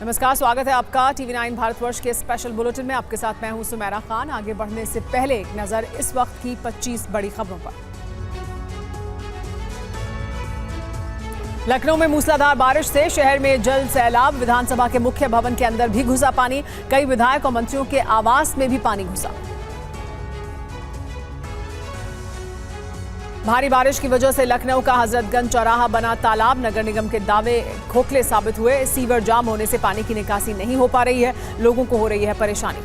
नमस्कार, स्वागत है आपका टीवी9 भारतवर्ष के स्पेशल बुलेटिन में। आपके साथ मैं हूं सुमेरा खान। आगे बढ़ने से पहले एक नजर इस वक्त की 25 बड़ी खबरों पर। लखनऊ में मूसलाधार बारिश से शहर में जल सैलाब। विधानसभा के मुख्य भवन के अंदर भी घुसा पानी। कई विधायक और मंत्रियों के आवास में भी पानी घुसा। भारी बारिश की वजह से लखनऊ का हजरतगंज चौराहा बना तालाब। नगर निगम के दावे खोखले साबित हुए। सीवर जाम होने से पानी की निकासी नहीं हो पा रही है। लोगों को हो रही है परेशानी।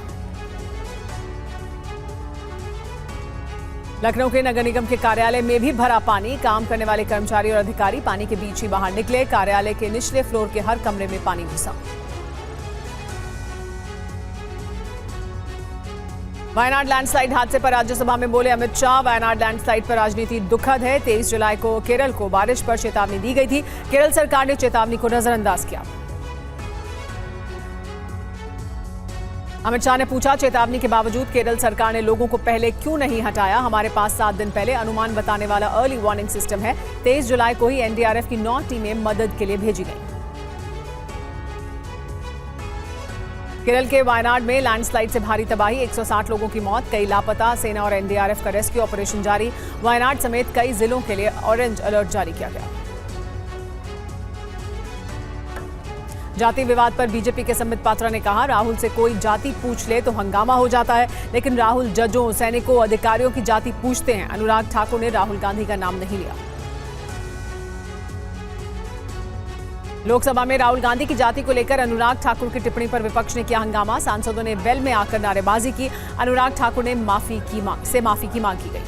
लखनऊ के नगर निगम के कार्यालय में भी भरा पानी। काम करने वाले कर्मचारी और अधिकारी पानी के बीच ही बाहर निकले। कार्यालय के निचले फ्लोर के हर कमरे में पानी घुसा। वायनाड लैंडस्लाइड हादसे पर राज्यसभा में बोले अमित शाह। वायनाड लैंडस्लाइड पर राजनीति दुखद है। 23 जुलाई को केरल को बारिश पर चेतावनी दी गई थी। केरल सरकार ने चेतावनी को नजरअंदाज किया। अमित शाह ने पूछा, चेतावनी के बावजूद केरल सरकार ने लोगों को पहले क्यों नहीं हटाया? हमारे पास 7 दिन पहले अनुमान बताने वाला अर्ली वार्निंग सिस्टम है। 23 जुलाई को ही एनडीआरएफ की 9 टीमें मदद के लिए भेजी गई। केरल के वायनाड में लैंडस्लाइड से भारी तबाही। 160 लोगों की मौत, कई लापता। सेना और एनडीआरएफ का रेस्क्यू ऑपरेशन जारी। वायनाड समेत कई जिलों के लिए ऑरेंज अलर्ट जारी किया गया। जाति विवाद पर बीजेपी के संबित पात्रा ने कहा, राहुल से कोई जाति पूछ ले तो हंगामा हो जाता है, लेकिन राहुल जजों, सैनिकों, अधिकारियों की जाति पूछते हैं। अनुराग ठाकुर ने राहुल गांधी का नाम नहीं लिया। लोकसभा में राहुल गांधी की जाति को लेकर अनुराग ठाकुर की टिप्पणी पर विपक्ष ने किया हंगामा। सांसदों ने वेल में आकर नारेबाजी की। अनुराग ठाकुर ने माफी की मांग की गई।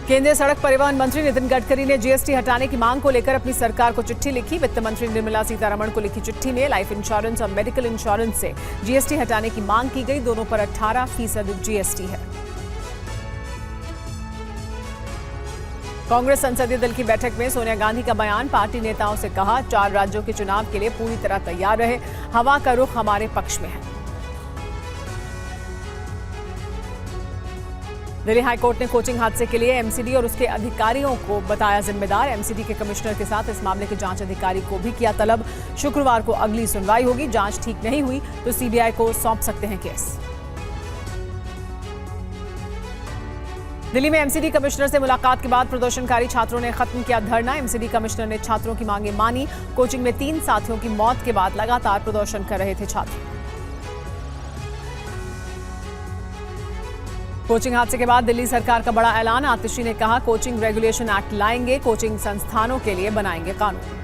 केंद्रीय सड़क परिवहन मंत्री नितिन गडकरी ने जीएसटी हटाने की मांग को लेकर अपनी सरकार को चिट्ठी लिखी। वित्त मंत्री निर्मला सीतारमण को लिखी चिट्ठी में लाइफ इंश्योरेंस और मेडिकल इंश्योरेंस से जीएसटी हटाने की मांग की गई। दोनों पर 18% जीएसटी है। कांग्रेस संसदीय दल की बैठक में सोनिया गांधी का बयान। पार्टी नेताओं से कहा, 4 राज्यों के चुनाव के लिए पूरी तरह तैयार रहे। हवा का रुख हमारे पक्ष में है। दिल्ली हाईकोर्ट ने कोचिंग हादसे के लिए एमसीडी और उसके अधिकारियों को बताया जिम्मेदार। एमसीडी के कमिश्नर के साथ इस मामले के जांच अधिकारी को भी किया तलब। शुक्रवार को अगली सुनवाई होगी। जांच ठीक नहीं हुई तो सीबीआई को सौंप सकते हैं केस। दिल्ली में एमसीडी कमिश्नर से मुलाकात के बाद प्रदर्शनकारी छात्रों ने खत्म किया धरना। एमसीडी कमिश्नर ने छात्रों की मांगें मानी। कोचिंग में 3 साथियों की मौत के बाद लगातार प्रदर्शन कर रहे थे छात्र। कोचिंग हादसे के बाद दिल्ली सरकार का बड़ा ऐलान। आतिशी ने कहा, कोचिंग रेगुलेशन एक्ट लाएंगे, कोचिंग संस्थानों के लिए बनाएंगे कानून।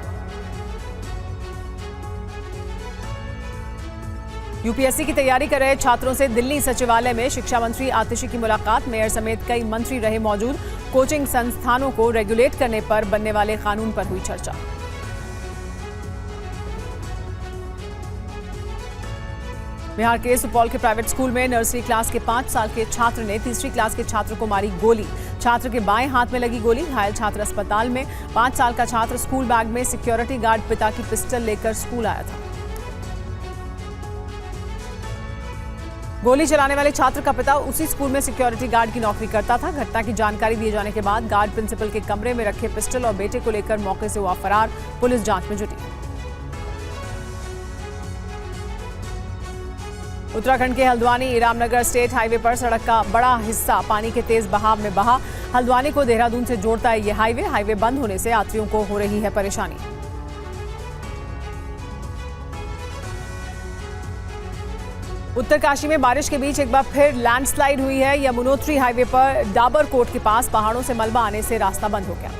यूपीएससी की तैयारी कर रहे छात्रों से दिल्ली सचिवालय में शिक्षा मंत्री आतिशी की मुलाकात। मेयर समेत कई मंत्री रहे मौजूद। कोचिंग संस्थानों को रेगुलेट करने पर बनने वाले कानून पर हुई चर्चा। बिहार के सुपौल के प्राइवेट स्कूल में नर्सरी क्लास के 5 साल के छात्र ने तीसरी क्लास के छात्र को मारी गोली। छात्र के बाएं हाथ में लगी गोली। घायल छात्र अस्पताल में। 5 साल का छात्र स्कूल बैग में सिक्योरिटी गार्ड पिता की पिस्टल लेकर स्कूल आया था। गोली चलाने वाले छात्र का पिता उसी स्कूल में सिक्योरिटी गार्ड की नौकरी करता था। घटना की जानकारी दिए जाने के बाद गार्ड प्रिंसिपल के कमरे में रखे पिस्टल और बेटे को लेकर मौके से हुआ फरार। पुलिस जांच में जुटी। उत्तराखंड के हल्द्वानी रामनगर स्टेट हाईवे पर सड़क का बड़ा हिस्सा पानी के तेज बहाव में बहा। हल्द्वानी को देहरादून से जोड़ता है यह हाईवे बंद होने से यात्रियों को हो रही है परेशानी। उत्तरकाशी में बारिश के बीच एक बार फिर लैंडस्लाइड हुई है। यमुनोत्री हाईवे पर डाबरकोट के पास पहाड़ों से मलबा आने से रास्ता बंद हो गया।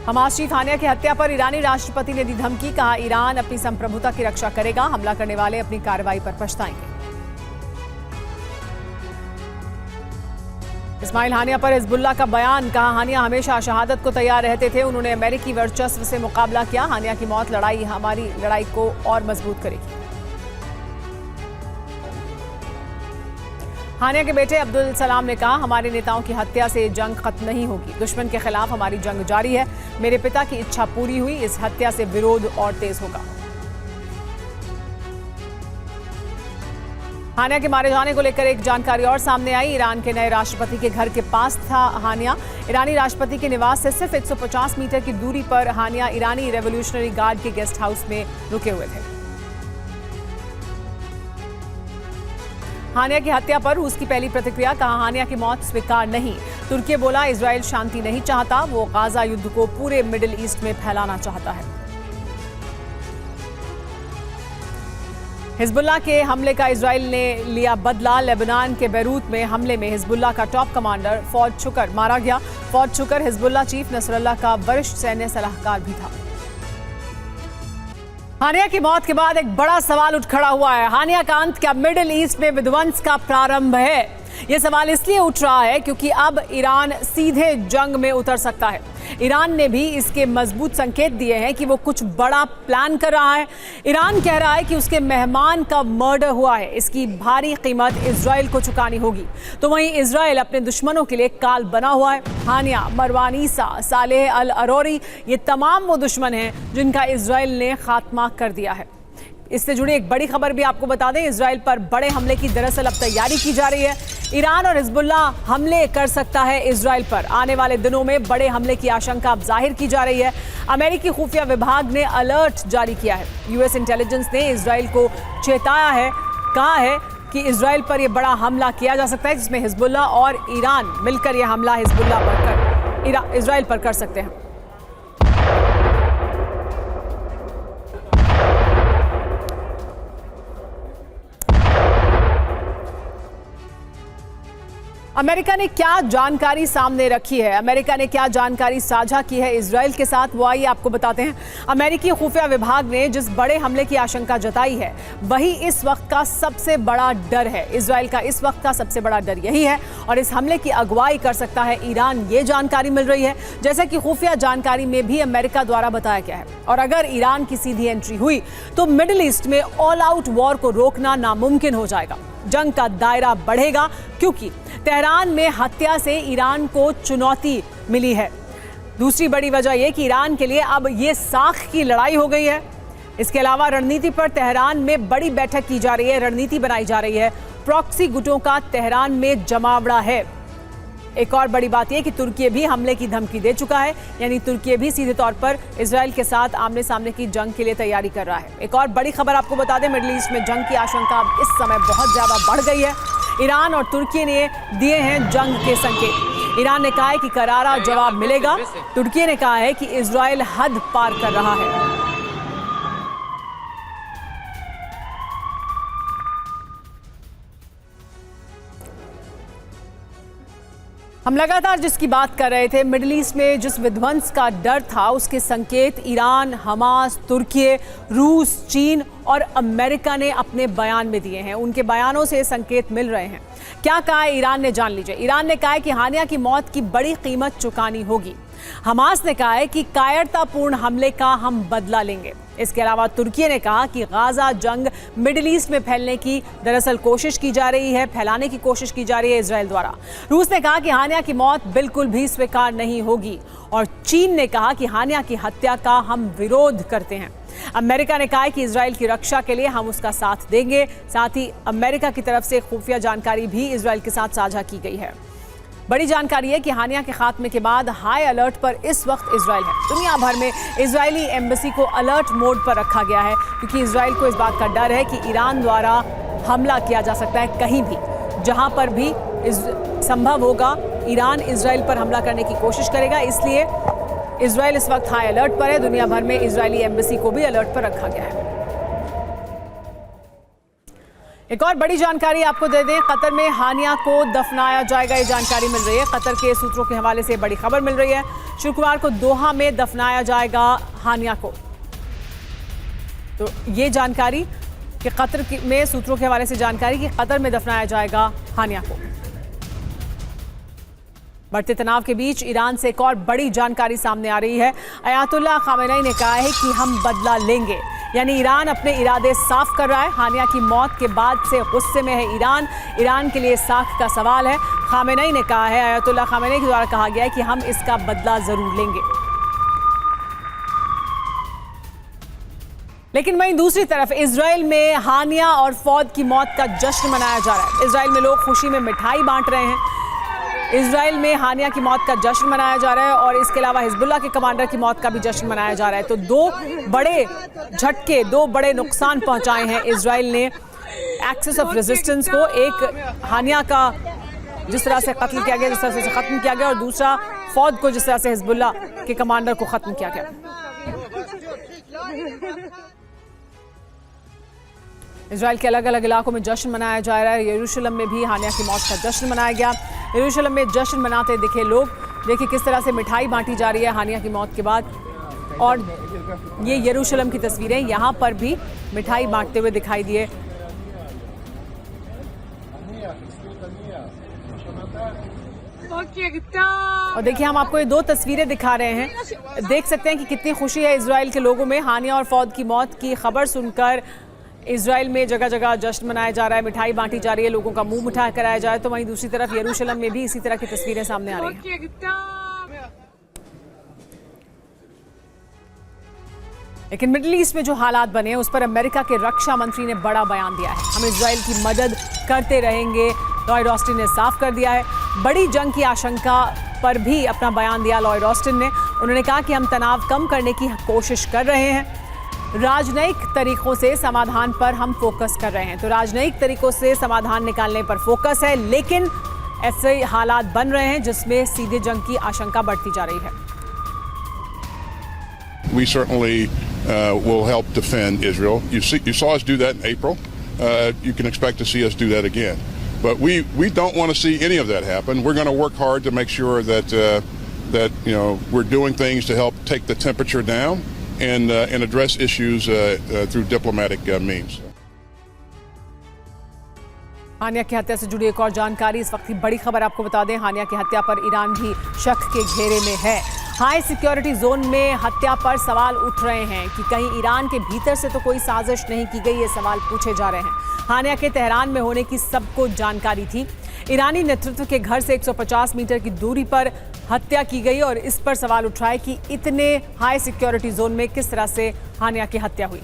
हमास चीफ हानिया की हत्या पर ईरानी राष्ट्रपति ने दी धमकी। कहा, ईरान अपनी संप्रभुता की रक्षा करेगा। हमला करने वाले अपनी कार्रवाई पर पछताएंगे। इस्माइल हानिया पर हिजबुल्लाह का बयान। कहा, हानिया हमेशा शहादत को तैयार रहते थे। उन्होंने अमेरिकी वर्चस्व से मुकाबला किया। हानिया की मौत हमारी लड़ाई को और मजबूत करेगी। हानिया के बेटे अब्दुल सलाम ने कहा, हमारे नेताओं की हत्या से जंग खत्म नहीं होगी। दुश्मन के खिलाफ हमारी जंग जारी है। मेरे पिता की इच्छा पूरी हुई। इस हत्या से विरोध और तेज होगा। हानिया के मारे जाने को लेकर एक जानकारी और सामने आई। ईरान के नए राष्ट्रपति के घर के पास था हानिया। ईरानी राष्ट्रपति के निवास से सिर्फ 150 मीटर की दूरी पर हानिया ईरानी रेवोल्यूशनरी गार्ड के गेस्ट हाउस में रुके हुए थे। हानिया की हत्या पर रूस की पहली प्रतिक्रिया, कहा हानिया की मौत स्वीकार नहीं। तुर्की बोला इजराइल शांति नहीं चाहता, वो गाजा युद्ध को पूरे मिडिल ईस्ट में फैलाना चाहता है। हिजबुल्लाह के हमले का इजराइल ने लिया बदला। लेबनान के बैरूत में हमले में हिजबुल्लाह का टॉप कमांडर फौद शुकर मारा गया। फौद शुकर हिजबुल्लाह चीफ नसरुल्लाह का वरिष्ठ सैन्य सलाहकार भी था। हानिया की मौत के बाद एक बड़ा सवाल उठ खड़ा हुआ है। हानिया का अंत क्या मिडिल ईस्ट में विध्वंस का प्रारंभ है? यह सवाल इसलिए उठ रहा है क्योंकि अब ईरान सीधे जंग में उतर सकता है। ईरान ने भी इसके मजबूत संकेत दिए हैं कि वो कुछ बड़ा प्लान कर रहा है। ईरान कह रहा है कि उसके मेहमान का मर्डर हुआ है, इसकी भारी कीमत इजराइल को चुकानी होगी। तो वहीं इजराइल अपने दुश्मनों के लिए काल बना हुआ है। हानिया, मरवान ईसा, सालेह अल अरोरी, ये तमाम वो दुश्मन हैं जिनका इजराइल ने खात्मा कर दिया है। इससे जुड़ी एक बड़ी खबर भी आपको बता दें, इजराइल पर बड़े हमले की दरअसल अब तैयारी की जा रही है। ईरान और हिजबुल्लाह हमले कर सकता है इजराइल पर। आने वाले दिनों में बड़े हमले की आशंका अब जाहिर की जा रही है। अमेरिकी खुफिया विभाग ने अलर्ट जारी किया है। यूएस इंटेलिजेंस ने इजराइल को चेताया है, कहा है कि इजराइल पर यह बड़ा हमला किया जा सकता है, जिसमें हिजबुल्लाह और ईरान मिलकर यह हमला इजराइल पर कर सकते हैं। अमेरिका ने क्या जानकारी सामने रखी है, अमेरिका ने क्या जानकारी साझा की है इजराइल के साथ, वो आइए आपको बताते हैं। अमेरिकी खुफिया विभाग ने जिस बड़े हमले की आशंका जताई है वही इस वक्त का सबसे बड़ा डर है। इजराइल का इस वक्त का सबसे बड़ा डर यही है और इस हमले की अगुवाई कर सकता है ईरान, ये जानकारी मिल रही है। जैसा कि खुफिया जानकारी में भी अमेरिका द्वारा बताया गया है। और अगर ईरान की सीधी एंट्री हुई तो मिडिल ईस्ट में ऑल आउट वॉर को रोकना नामुमकिन हो जाएगा। जंग का दायरा बढ़ेगा क्योंकि तेहरान में हत्या से ईरान को चुनौती मिली है। दूसरी बड़ी वजह यह कि ईरान के लिए अब यह साख की लड़ाई हो गई है। इसके अलावा रणनीति पर तेहरान में बड़ी बैठक की जा रही है, रणनीति बनाई जा रही है। प्रॉक्सी गुटों का तेहरान में जमावड़ा है। एक और बड़ी बात यह कि तुर्की भी हमले की धमकी दे चुका है, यानी तुर्की भी सीधे तौर पर इजराइल के साथ आमने सामने की जंग के लिए तैयारी कर रहा है। एक और बड़ी खबर आपको बता दें, मिडिल ईस्ट में जंग की आशंका अब इस समय बहुत ज्यादा बढ़ गई है। ईरान और तुर्की ने दिए हैं जंग के संकेत। ईरान ने कहा है कि करारा जवाब मिलेगा। तुर्की ने कहा है कि इजराइल हद पार कर रहा है। हम लगातार जिसकी बात कर रहे थे, मिडिल ईस्ट में जिस विध्वंस का डर था उसके संकेत ईरान, हमास, तुर्की, रूस, चीन और अमेरिका ने अपने बयान में दिए हैं। उनके बयानों से संकेत मिल रहे हैं। क्या कहा है ईरान ने, जान लीजिए। ईरान ने कहा है कि हानिया की मौत की बड़ी कीमत चुकानी होगी। हमास ने कहा है कि कायरतापूर्ण हमले का हम बदला लेंगे। इसके अलावा तुर्की ने कहा कि गाजा जंग मिडिल ईस्ट में फैलने की दरअसल कोशिश की जा रही है, फैलाने की कोशिश की जा रही है इजराइल द्वारा। रूस ने कहा कि हानिया की मौत बिल्कुल भी स्वीकार नहीं होगी और चीन ने कहा कि हानिया की हत्या का हम विरोध करते हैं। अमेरिका ने कहा है कि इजराइल की रक्षा के लिए हम उसका साथ देंगे। साथ ही अमेरिका की तरफ से खुफिया जानकारी भी इजराइल के साथ साझा की गई है। बड़ी जानकारी है कि हानिया के खात्मे के बाद हाई अलर्ट पर इस वक्त इजराइल है। दुनिया भर में इजरायली एम्बेसी को अलर्ट मोड पर रखा गया है क्योंकि इजराइल को इस बात का डर है कि ईरान द्वारा हमला किया जा सकता है। कहीं भी जहां पर भी संभव होगा ईरान इजराइल पर हमला करने की कोशिश करेगा, इसलिए इजराइल इस वक्त हाई अलर्ट पर है। दुनिया भर में इजरायली एम्बेसी को भी अलर्ट पर रखा गया है। एक और बड़ी जानकारी आपको दे दें, कतर में हानिया को दफनाया जाएगा, ये जानकारी मिल रही है। कतर के सूत्रों के हवाले से बड़ी खबर मिल रही है। शुक्रवार को दोहा में दफनाया जाएगा हानिया को। तो ये जानकारी कि कतर में सूत्रों के हवाले से जानकारी कि कतर में दफनाया जाएगा हानिया को। बढ़ते तनाव के बीच ईरान से एक और बड़ी जानकारी सामने आ रही है। अयातुल्लाह खामेनी ने कहा है कि हम बदला लेंगे, यानी ईरान अपने इरादे साफ कर रहा है। हानिया की मौत के बाद से गुस्से में है ईरान के लिए साख का सवाल है। खामेनी ने कहा है, अयातुल्लाह खामेनी के द्वारा कहा गया है कि हम इसका बदला जरूर लेंगे। लेकिन वहीं दूसरी तरफ इजराइल में हानिया और फौद की मौत का जश्न मनाया जा रहा है। इजराइल में लोग खुशी में मिठाई बांट रहे हैं। इजराइल में हानिया की मौत का जश्न मनाया जा रहा है और इसके अलावा हिजबुल्लाह के कमांडर की मौत का भी जश्न मनाया जा रहा है। तो दो बड़े झटके, दो बड़े नुकसान पहुंचाए हैं इजराइल ने एक्सिस ऑफ रेजिस्टेंस को। एक हानिया का जिस तरह से कत्ल किया गया, जिस तरह से उसे खत्म किया गया, और दूसरा फौद को जिस तरह से हिजबुल्लाह के कमांडर को खत्म किया गया। इजराइल के अलग अलग इलाकों में जश्न मनाया जा रहा है। यरूशलेम में भी हानिया की मौत का जश्न मनाया गया। यरूशलेम में जश्न मनाते दिखे लोग। देखिए किस तरह से मिठाई बांटी जा रही है हानिया की मौत के बाद। और ये यरूशलेम की तस्वीरें, यहाँ पर भी मिठाई बांटते हुए दिखाई दिए। और देखिए हम आपको ये दो तस्वीरें दिखा रहे हैं। देख सकते हैं कि कितनी खुशी है इजराइल के लोगों में। हानिया और फौद की मौत की खबर सुनकर इजराइल में जगह जगह जश्न मनाया जा रहा है, मिठाई बांटी जा रही है, लोगों का मुंह मिठा कराया जाए। तो वहीं दूसरी तरफ यरूशलेम में भी इसी तरह की तस्वीरें सामने आ रही हैं। लेकिन मिडिल ईस्ट में जो हालात बने हैं उस पर अमेरिका के रक्षा मंत्री ने बड़ा बयान दिया है। हम इजराइल की मदद करते रहेंगे, लॉयड ऑस्टिन ने साफ कर दिया है। बड़ी जंग की आशंका पर भी अपना बयान दिया लॉयड ऑस्टिन ने। उन्होंने कहा कि हम तनाव कम करने की कोशिश कर रहे हैं, राजनयिक तरीकों से समाधान पर हम फोकस कर रहे हैं। तो राजनयिक तरीकों से समाधान निकालने पर फोकस है, लेकिन ऐसे हालात बन रहे हैं जिसमें सीधे जंग की आशंका बढ़ती जा रही है। We certainly will help defend Israel. You saw us do that in April. You can expect to see us do that again. But we don't want to see any of that happen. We're going to work hard to make sure that we're doing things to help take the temperature down and address issues through diplomatic means. हानिया की हत्या से जुड़ी एक और जानकारी, इस वक्त की बड़ी खबर आपको बता दें। हानिया की हत्या पर ईरान भी शक के घेरे में है। हाई सिक्योरिटी जोन में हत्या पर सवाल उठ रहे हैं कि कहीं ईरान के भीतर से तो कोई साजिश नहीं की गई, ये सवाल पूछे जा रहे हैं। हानिया के तेहरान में होने की सबको जानकारी थी। ईरानी नेतृत्व के घर से 150 मीटर की दूरी पर हत्या की गई और इस पर सवाल उठ रहा है कि इतने हाई सिक्योरिटी जोन में किस तरह से हानिया की हत्या हुई।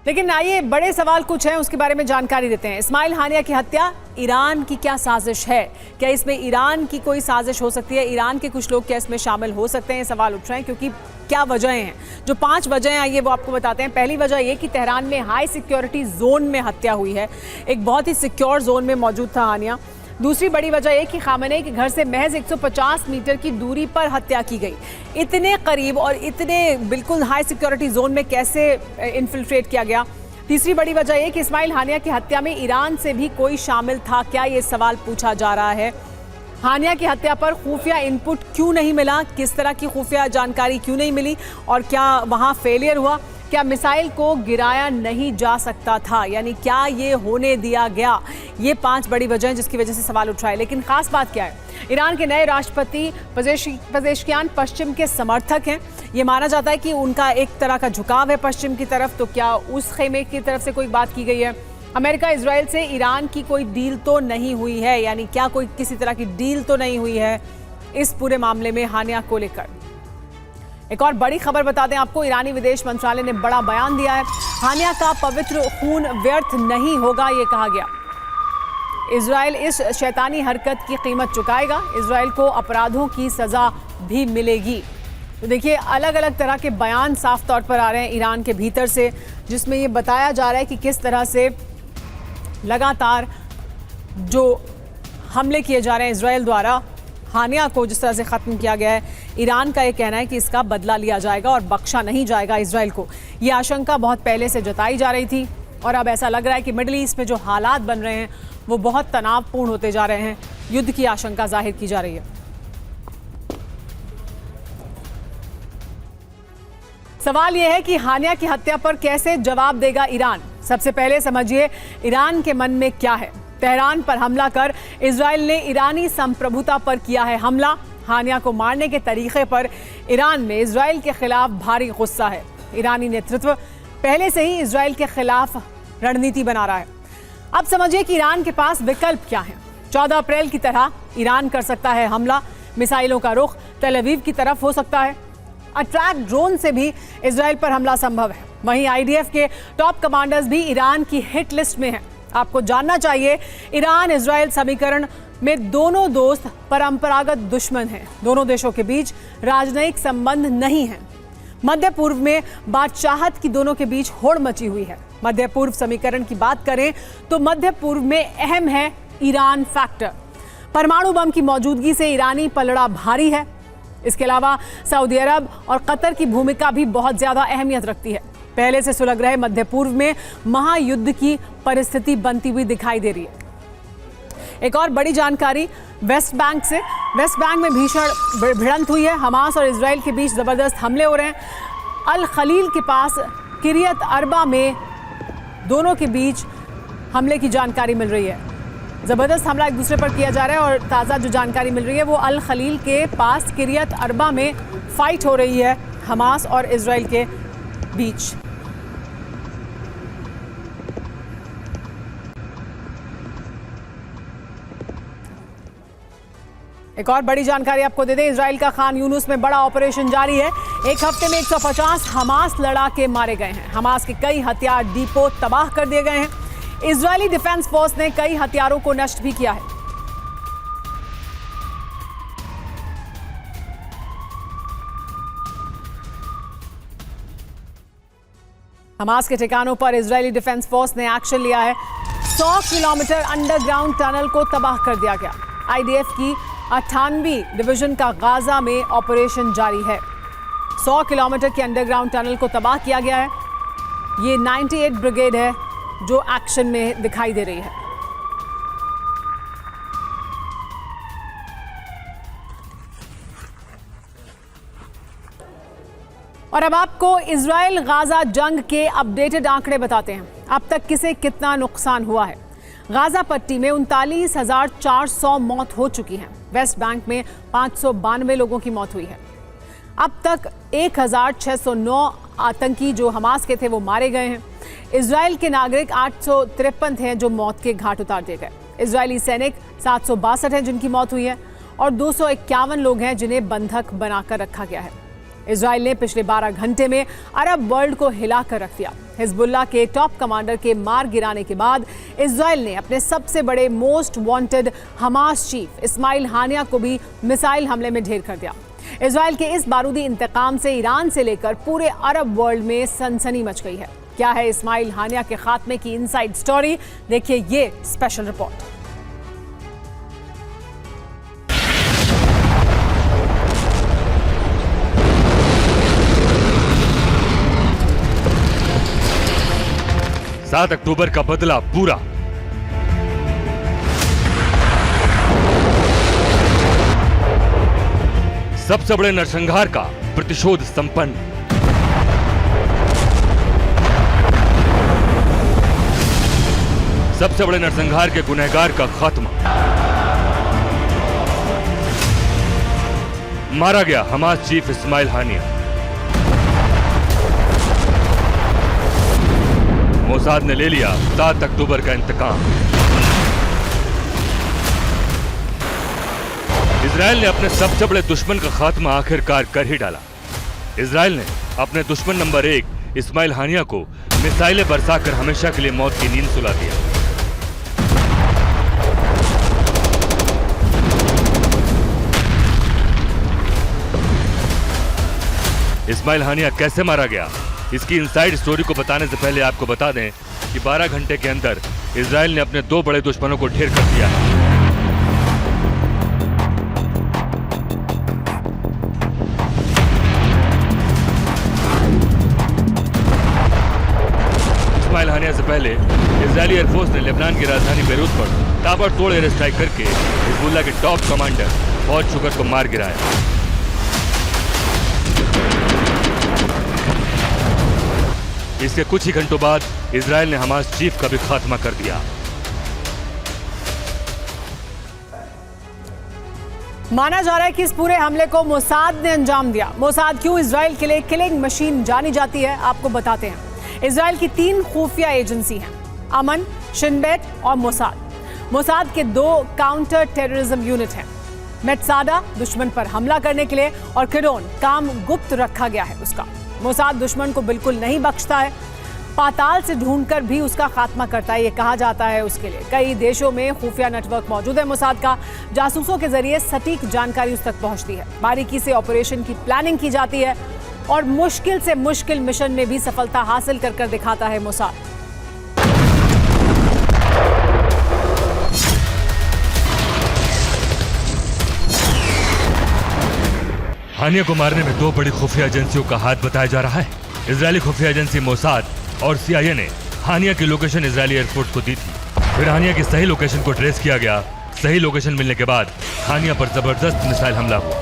लेकिन आइए बड़े सवाल कुछ हैं, उसके बारे में जानकारी देते हैं। इस्माइल हानिया की हत्या ईरान की क्या साजिश है? क्या इसमें ईरान की कोई साजिश हो सकती है? ईरान के कुछ लोग क्या इसमें शामिल हो सकते हैं? सवाल उठ रहे हैं क्योंकि क्या वजहें हैं। जो 5 वजहें आइए वो आपको बताते हैं। पहली वजह ये कि तेहरान में हाई सिक्योरिटी जोन में हत्या हुई है। एक बहुत ही सिक्योर जोन में मौजूद था हानिया। दूसरी बड़ी वजह यह कि खामेनेई के घर से महज 150 मीटर की दूरी पर हत्या की गई। इतने करीब और इतने बिल्कुल हाई सिक्योरिटी जोन में कैसे इन्फिल्ट्रेट किया गया। तीसरी बड़ी वजह यह कि इस्माइल हानिया की हत्या में ईरान से भी कोई शामिल था क्या, ये सवाल पूछा जा रहा है। हानिया की हत्या पर खुफिया इनपुट क्यों नहीं मिला, किस तरह की खुफिया जानकारी क्यों नहीं मिली, और क्या वहाँ फेलियर हुआ? क्या मिसाइल को गिराया नहीं जा सकता था, यानी क्या ये होने दिया गया? ये 5 बड़ी वजह हैं जिसकी वजह से सवाल उठ रहा है। लेकिन खास बात क्या है, ईरान के नए राष्ट्रपति पेजेश्कियान पश्चिम के समर्थक हैं। ये माना जाता है कि उनका एक तरह का झुकाव है पश्चिम की तरफ। तो क्या उस खेमे की तरफ से कोई बात की गई है? अमेरिका इजराइल से ईरान की कोई डील तो नहीं हुई है, यानी क्या कोई किसी तरह की डील तो नहीं हुई है इस पूरे मामले में हानिया को लेकर? एक और बड़ी खबर बता दें आपको, ईरानी विदेश मंत्रालय ने बड़ा बयान दिया है। हानिया का पवित्र खून व्यर्थ नहीं होगा, ये कहा गया। इजराइल इस शैतानी हरकत की कीमत चुकाएगा, इजराइल को अपराधों की सजा भी मिलेगी। तो देखिए अलग अलग तरह के बयान साफ तौर पर आ रहे हैं ईरान के भीतर से, जिसमें ये बताया जा रहा है कि किस तरह से लगातार जो हमले किए जा रहे हैं इजराइल द्वारा, हानिया को जिस तरह से ख़त्म किया गया है, ईरान का ये कहना है कि इसका बदला लिया जाएगा और बख्शा नहीं जाएगा इजराइल को। ये आशंका बहुत पहले से जताई जा रही थी और अब ऐसा लग रहा है कि मिडिल ईस्ट में जो हालात बन रहे हैं वो बहुत तनावपूर्ण होते जा रहे हैं। युद्ध की आशंका जाहिर की जा रही है। सवाल यह है कि हानिया की हत्या पर कैसे जवाब देगा ईरान। सबसे पहले समझिए ईरान के मन में क्या है। तेहरान पर हमला कर इजराइल ने ईरानी संप्रभुता पर किया है हमला। हानिया को मारने के तरीके पर ईरान में इजराइल के खिलाफ भारी गुस्सा है। ईरानी नेतृत्व पहले से ही इजराइल के खिलाफ रणनीति बना रहा है। अब समझिए कि ईरान के पास विकल्प क्या है। 14 अप्रैल की तरह ईरान कर सकता है हमला। मिसाइलों का रुख तेल अवीव की तरफ हो सकता है। अट्रैक्ट ड्रोन से भी इजराइल पर हमला संभव है। वहीं आईडीएफ के टॉप कमांडर्स भी ईरान की हिट लिस्ट में हैं। आपको जानना चाहिए, ईरान इजराइल समीकरण में दोनों दोस्त परंपरागत दुश्मन हैं। दोनों देशों के बीच राजनयिक संबंध नहीं है। मध्य पूर्व में बादशाहत की दोनों के बीच होड़ मची हुई है। मध्य पूर्व समीकरण की बात करें तो मध्य पूर्व में अहम है ईरान फैक्टर। परमाणु बम की मौजूदगी से ईरानी पलड़ा भारी है। इसके अलावा सऊदी अरब और कतर की भूमिका भी बहुत ज्यादा अहमियत रखती है। पहले से सुलग रहे मध्य पूर्व में महायुद्ध की परिस्थिति बनती हुई दिखाई दे रही है। एक और बड़ी जानकारी वेस्ट बैंक से। वेस्ट बैंक में भीषण भिड़ंत हुई है। हमास और इजराइल के बीच जबरदस्त हमले हो रहे हैं। अल खलील के पास किरियत अरबा में दोनों के बीच हमले की जानकारी मिल रही है। जबरदस्त हमला एक दूसरे पर किया जा रहा है और ताज़ा जो जानकारी मिल रही है वो अल खलील के पास किरियत अरबा में फाइट हो रही है हमास और इजराइल के बीच। एक और बड़ी जानकारी आपको दे दें, इजराइल का खान यूनुस में बड़ा ऑपरेशन जारी है। एक हफ्ते में 150 हमास लड़ाके मारे गए हैं। हमास के कई हथियार डिपो तबाह कर दिए गए हैं। इजरायली डिफेंस फोर्स ने कई हथियारों को नष्ट भी किया है। हमास के ठिकानों पर इजरायली डिफेंस फोर्स ने एक्शन लिया है। 100 किलोमीटर अंडरग्राउंड टनल को तबाह कर दिया गया। आईडीएफ की 98वीं डिवीजन का गाजा में ऑपरेशन जारी है। 100 किलोमीटर के अंडरग्राउंड टनल को तबाह किया गया है। ये 98 ब्रिगेड है जो एक्शन में दिखाई दे रही है। और अब आपको इजराइल गाजा जंग के अपडेटेड आंकड़े बताते हैं। अब तक किसे कितना नुकसान हुआ है। गाजा पट्टी में 39,400 मौत हो चुकी है। वेस्ट बैंक में 592 लोगों की मौत हुई है। अब तक 1,609 आतंकी जो हमास के थे वो मारे गए हैं। इजराइल के नागरिक 853 हैं जो मौत के घाट उतार दिए गए। इजरायली सैनिक 762 हैं जिनकी मौत हुई है और 251 लोग हैं जिन्हें बंधक बनाकर रखा गया है। इजराइल ने पिछले 12 घंटे में अरब वर्ल्ड को हिलाकर रख दिया। हिजबुल्लाह के टॉप कमांडर के मार गिराने के बाद इजराइल ने अपने सबसे बड़े most wanted Hamas chief Ismail Haniyeh को भी मिसाइल हमले में ढेर कर दिया। इजराइल के इस बारूदी इंतकाम से ईरान से लेकर पूरे अरब वर्ल्ड में सनसनी मच गई है। क्या है इस्माइल हानिया के खात्मे की इनसाइड स्टोरी, देखिए ये स्पेशल रिपोर्ट। सात अक्टूबर का बदला पूरा। सबसे बड़े नरसंहार का प्रतिशोध संपन्न। सबसे बड़े नरसंहार के गुनहगार का खात्मा। मारा गया हमास चीफ इस्माइल हानिया। मोसाद ने ले लिया 7 अक्टूबर का इंतकाम। इजराइल ने अपने सबसे बड़े दुश्मन का खात्मा आखिरकार कर ही डाला। इजराइल ने अपने दुश्मन नंबर 1 इस्माइल हानिया को मिसाइलें बरसाकर हमेशा के लिए मौत की नींद सुला दिया। इस्माइल हानिया कैसे मारा गया, इसकी इनसाइड स्टोरी को बताने से पहले आपको बता दें कि 12 घंटे के अंदर इजराइल ने अपने 2 बड़े दुश्मनों को ढेर कर दिया है। इस्माइल हानिया से पहले इजरायली एयरफोर्स ने लेबनान की राजधानी बेरूत पर ताबड़तोड़ एयर स्ट्राइक करके हिजबुल्लाह के टॉप कमांडर फौज शुगर को मार गिराया। इसके कुछ ही घंटों बाद इजराइल ने हमास चीफ का भी खात्मा कर दिया। माना जा रहा है कि इस पूरे हमले को मोसाद ने अंजाम दिया। मोसाद क्यों इजराइल के लिए किलिंग मशीन जानी जाती है, आपको बताते हैं। इजराइल की 3 खुफिया एजेंसी हैं, अमन, शिन बेत और मोसाद। मोसाद के 2 काउंटर टेररिज्म यूनिट हैं। मेटसादा दुश्मन पर हमला करने के लिए और किरोन काम गुप्त रखा गया है उसका। मोसाद दुश्मन को बिल्कुल नहीं बख्शता है, पाताल से ढूंढकर भी उसका खात्मा करता है, ये कहा जाता है उसके लिए। कई देशों में खुफिया नेटवर्क मौजूद है मोसाद का, जासूसों के जरिए सटीक जानकारी उस तक पहुंचती है, बारीकी से ऑपरेशन की प्लानिंग की जाती है और मुश्किल से मुश्किल मिशन में भी सफलता हासिल कर दिखाता है मोसाद। हानिया को मारने में दो बड़ी खुफिया एजेंसियों का हाथ बताया जा रहा है। इजरायली खुफिया एजेंसी मोसाद और CIA ने हानिया की लोकेशन इजरायली एयरफोर्स को दी थी। फिर हानिया की सही लोकेशन को ट्रेस किया गया। सही लोकेशन मिलने के बाद हानिया पर जबरदस्त मिसाइल हमला हुआ।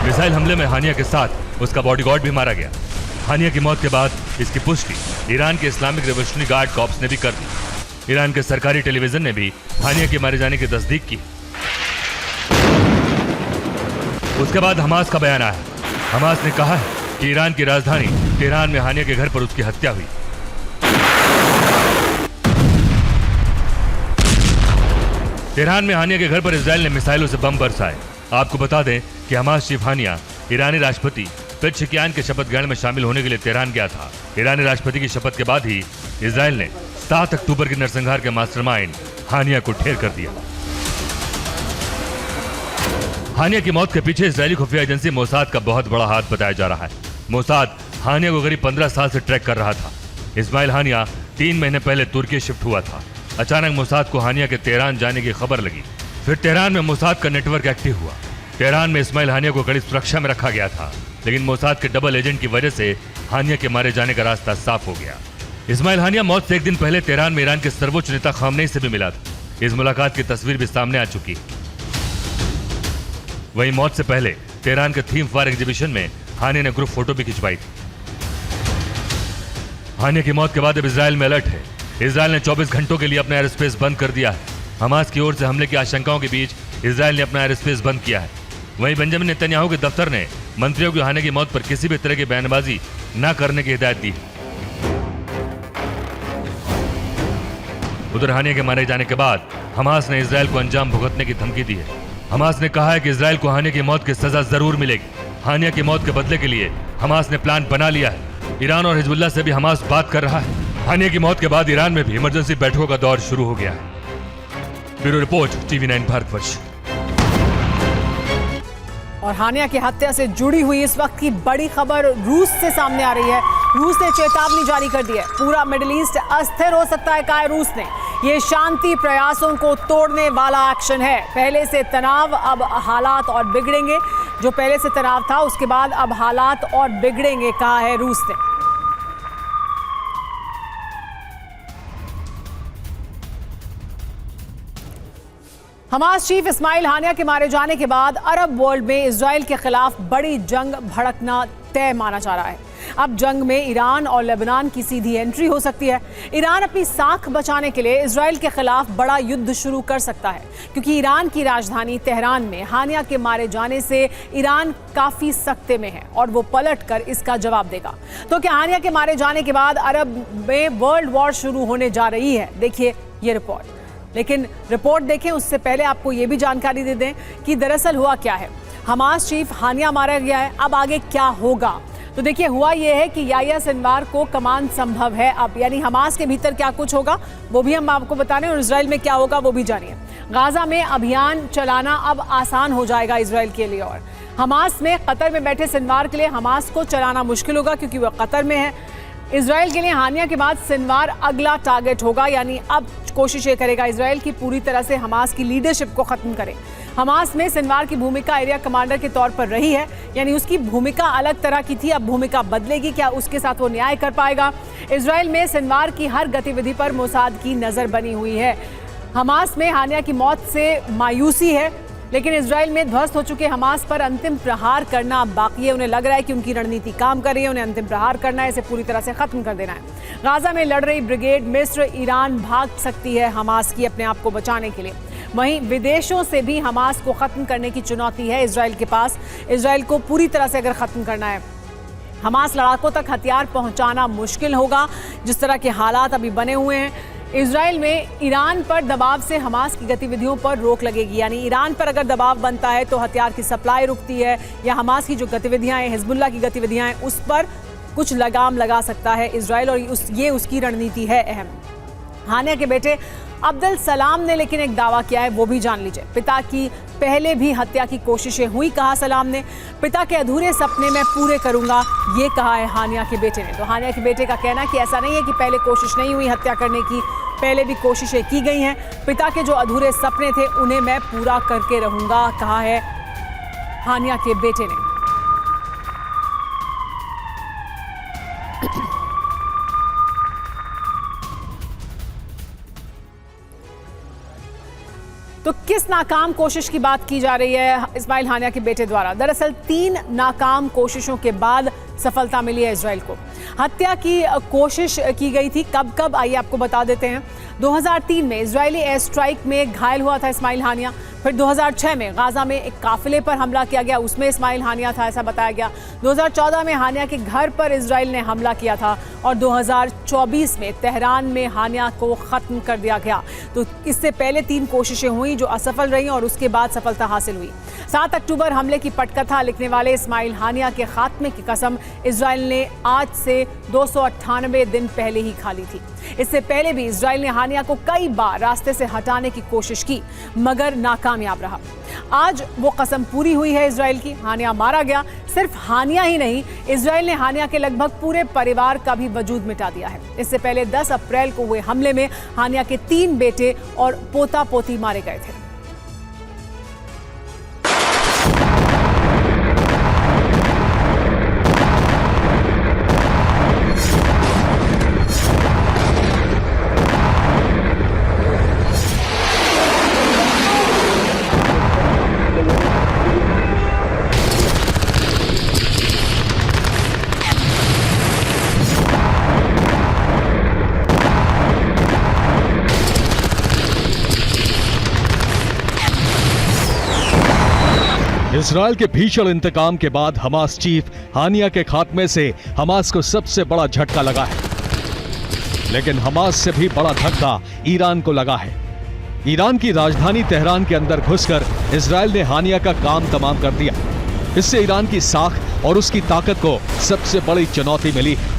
मिसाइल हमले में हानिया के साथ उसका बॉडीगार्ड भी मारा गया। हानिया की मौत के बाद इसकी पुष्टि ईरान के इस्लामिक रिवोल्यूशनरी गार्ड कॉर्प्स ने भी कर दी। ईरान के सरकारी टेलीविजन ने भी हानिया के मारे जाने की तस्दीक की। उसके बाद हमास का बयान आया। हमास ने कहा है कि ईरान की राजधानी तेहरान में हानिया के घर पर उसकी हत्या हुई। तेहरान में हानिया के घर पर इजराइल ने मिसाइलों से बम बरसाए। आपको बता दें कि हमास चीफ हानिया ईरानी राष्ट्रपति पेज़ेश्कियान के शपथ ग्रहण में शामिल होने के लिए तेहरान गया था। ईरानी राष्ट्रपति की शपथ के बाद ही इजराइल ने 7 अक्टूबर के नरसंहार के मास्टरमाइंड हानिया को ढेर कर दिया। हानिया की मौत के पीछे इजरायली खुफिया एजेंसी मोसाद का बहुत बड़ा हाथ बताया जा रहा है। मोसाद हानिया को करीब 15 साल से ट्रैक कर रहा था। इस्माइल हानिया 3 महीने पहले तुर्की शिफ्ट हुआ था। अचानक मोसाद को हानिया के तेहरान जाने की खबर लगी। फिर तेहरान में मोसाद का नेटवर्क एक्टिव हुआ। तेहरान में इस्माइल हानिया को कड़ी सुरक्षा में रखा गया था, लेकिन मोसाद के डबल एजेंट की वजह से हानिया के मारे जाने का रास्ता साफ हो गया। इस्माइल हानिया मौत से एक दिन पहले तेहरान में ईरान के सर्वोच्च नेता खामनेई से भी मिला था। इस मुलाकात की तस्वीर भी सामने आ चुकी। वहीं मौत से पहले तेहरान के थीम फायर एग्जीबिशन में हानिया ने ग्रुप फोटो भी खिंचवाई थी। हानिया की मौत के बाद अब इजराइल में अलर्ट है। इजराइल ने 24 घंटों के लिए अपना एयर स्पेस बंद कर दिया है। हमास की ओर से हमले की आशंकाओं के बीच इजराइल ने अपना एयर स्पेस बंद किया है। वहीं बेंजामिन नेतन्याहू के दफ्तर ने मंत्रियों की हानिया की मौत पर किसी भी तरह की बयानबाजी न करने की हिदायत दी है। उधर हानिया के मारे जाने के बाद हमास ने इजराइल को अंजाम भुगतने की धमकी दी है। हमास ने कहा है कि इजराइल को हानिया की मौत की सजा जरूर मिलेगी। हानिया की मौत के बदले के लिए हमास ने प्लान बना लिया है। ईरान और हिजबुल्लाह से भी हमास बात कर रहा है। हानिया की मौत के बाद ईरान में भी इमरजेंसी बैठकों का दौर शुरू हो गया है। Bureau report, TV9 Bharatvarsh. और हानिया की हत्या से जुड़ी हुई इस वक्त की बड़ी खबर रूस से सामने आ रही है। रूस ने चेतावनी जारी कर दी है। पूरा मिडिल ईस्ट अस्थिर हो सकता है, कहा है रूस ने। ये शांति प्रयासों को तोड़ने वाला एक्शन है। पहले से तनाव, अब हालात और बिगड़ेंगे। जो पहले से तनाव था उसके बाद अब हालात और बिगड़ेंगे, कहा है रूस ने। हमास चीफ इस्माइल हानिया के मारे जाने के बाद अरब वर्ल्ड में इजराइल के खिलाफ बड़ी जंग भड़कना तय माना जा रहा है। अब जंग में ईरान और लेबनान की सीधी एंट्री हो सकती है। ईरान अपनी साख बचाने के लिए इजराइल के खिलाफ बड़ा युद्ध शुरू कर सकता है, क्योंकि ईरान की राजधानी तेहरान में हानिया के मारे जाने से ईरान काफी सख्ते में है और वो पलटकर इसका जवाब देगा। तो क्या हानिया के मारे जाने के बाद अरब में वर्ल्ड वॉर शुरू होने जा रही है? देखिए ये रिपोर्ट। लेकिन रिपोर्ट देखें उससे पहले आपको ये भी जानकारी दे दें कि दरअसल हुआ क्या है। हमास चीफ हानिया मारा गया है, अब आगे क्या होगा? तो देखिए हुआ ये है कि याह्या सिनवार को कमान संभव है अब, यानी हमास के भीतर क्या कुछ होगा वो भी हम आपको बता रहे हैं और इजराइल में क्या होगा वो भी जानिए। गाजा में अभियान चलाना अब आसान हो जाएगा इजराइल के लिए। और हमास में कतर में बैठे सिनवार के लिए हमास को चलाना मुश्किल होगा, क्योंकि वह कतर में है। इजराइल के लिए हानिया के बाद सिनवार अगला टारगेट होगा, यानी अब कोशिश ये करेगा इजराइल की पूरी तरह से हमास की लीडरशिप को खत्म करे। हमास में सिनवार की भूमिका एरिया कमांडर के तौर पर रही है, यानी उसकी भूमिका अलग तरह की थी, अब भूमिका बदलेगी। क्या उसके साथ वो न्याय कर पाएगा? इजराइल में सिनवार की हर गतिविधि पर मोसाद की नजर बनी हुई है। हमास में हानिया की मौत से मायूसी है, लेकिन इजराइल में ध्वस्त हो चुके हमास पर अंतिम प्रहार करना बाकी है। उन्हें लग रहा है कि उनकी रणनीति काम कर रही है, उन्हें अंतिम प्रहार करना है, इसे पूरी तरह से खत्म कर देना है। गाजा में लड़ रही ब्रिगेड मिस्र, ईरान भाग सकती है हमास की अपने आप को बचाने के लिए। वहीं विदेशों से भी हमास को खत्म करने की चुनौती है इजराइल के पास। इजराइल को पूरी तरह से अगर खत्म करना है हमास लड़ाकों तक हथियार पहुंचाना मुश्किल होगा जिस तरह के हालात अभी बने हुए हैं। इजराइल में ईरान पर दबाव से हमास की गतिविधियों पर रोक लगेगी, यानी ईरान पर अगर दबाव बनता है तो हथियार की सप्लाई रुकती है या हमास की जो गतिविधियां हैं, हिजबुल्लाह की गतिविधियां हैं, उस पर कुछ लगाम लगा सकता है इजराइल, और ये उसकी रणनीति है अहम। हानिया के बेटे अब्दुल सलाम ने लेकिन एक दावा किया है, वो भी जान लीजिए। पिता की पहले भी हत्या की कोशिशें हुई, कहा सलाम ने। पिता के अधूरे सपने मैं पूरे करूंगा, ये कहा है हानिया के बेटे ने। तो हानिया के बेटे का कहना है कि ऐसा नहीं है कि पहले कोशिश नहीं हुई हत्या करने की, पहले भी कोशिशें की गई हैं। पिता के जो अधूरे सपने थे उन्हें मैं पूरा करके रहूंगा, कहा है हानिया के बेटे ने। तो किस नाकाम कोशिश की बात की जा रही है इस्माइल हानिया के बेटे द्वारा? दरअसल 3 नाकाम कोशिशों के बाद सफलता मिली है इजराइल को। हत्या की कोशिश की गई थी, कब आइए आपको बता देते हैं। 2003 में इजरायली एयर स्ट्राइक में घायल हुआ था इस्माइल हानिया। फिर 2006 में गाजा में एक काफिले पर हमला किया गया, उसमें इस्माइल हानिया था, ऐसा बताया गया। 2014 में हानिया के घर पर इजराइल ने हमला किया था और 2024 में तेहरान में हानिया को खत्म कर दिया गया। तो इससे पहले 3 कोशिशें हुई जो असफल रहीं और उसके बाद सफलता हासिल हुई। 7 अक्टूबर हमले की पटकथा लिखने वाले इस्माइल हानिया के खात्मे की कसम इजराइल ने आज से 298 दिन पहले ही खा ली थी। इससे पहले भी इजराइल ने हानिया को कई बार रास्ते से हटाने की कोशिश की मगर नाकामयाब रहा। आज वो कसम पूरी हुई है इजराइल की, हानिया मारा गया। सिर्फ हानिया ही नहीं, इजराइल ने हानिया के लगभग पूरे परिवार का भी वजूद मिटा दिया है। इससे पहले 10 अप्रैल को हुए हमले में हानिया के 3 बेटे और पोता पोती मारे गए थे। इजराइल के भीषण इंतकाम के बाद हमास चीफ हानिया के खात्मे से हमास को सबसे बड़ा झटका लगा है। लेकिन हमास से भी बड़ा धक्का ईरान को लगा है। ईरान की राजधानी तेहरान के अंदर घुसकर इजराइल ने हानिया का काम तमाम कर दिया। इससे ईरान की साख और उसकी ताकत को सबसे बड़ी चुनौती मिली है।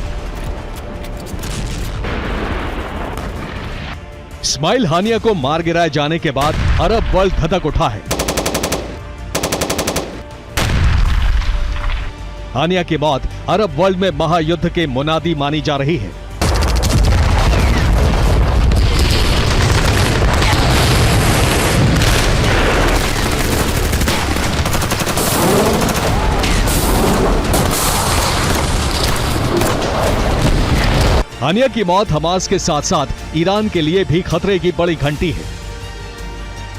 इस्माइल हानिया को मार गिराए जाने के बाद अरब वर्ल्ड धधक उठा है। हानिया की मौत अरब वर्ल्ड में महायुद्ध के मुनादी मानी जा रही है। हानिया की मौत हमास के साथ साथ ईरान के लिए भी खतरे की बड़ी घंटी है।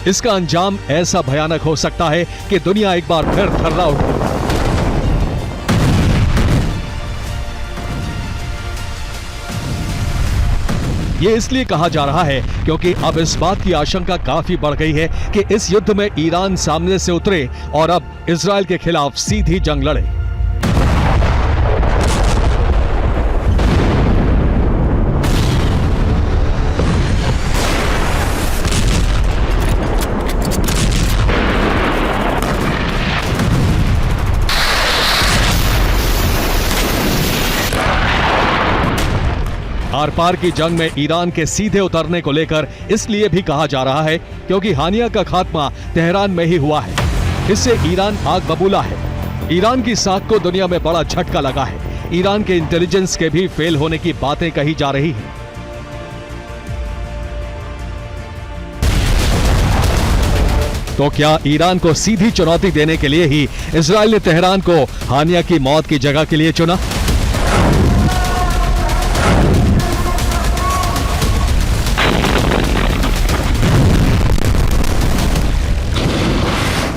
इसका अंजाम ऐसा भयानक हो सकता है कि दुनिया एक बार फिर थर्रा उठे। ये इसलिए कहा जा रहा है क्योंकि अब इस बात की आशंका काफी बढ़ गई है कि इस युद्ध में ईरान सामने से उतरे और अब इजराइल के खिलाफ सीधी जंग लड़े। आर पार की जंग में ईरान के सीधे उतरने को लेकर इसलिए भी कहा जा रहा है क्योंकि हानिया का खात्मा तेहरान में ही हुआ है। इससे ईरान आग बबूला है। ईरान की साख को दुनिया में बड़ा झटका लगा है। ईरान के इंटेलिजेंस के भी फेल होने की बातें कही जा रही हैं। तो क्या ईरान को सीधी चुनौती देने के लिए ही इजराइल ने तेहरान को हानिया की मौत की जगह के लिए चुना?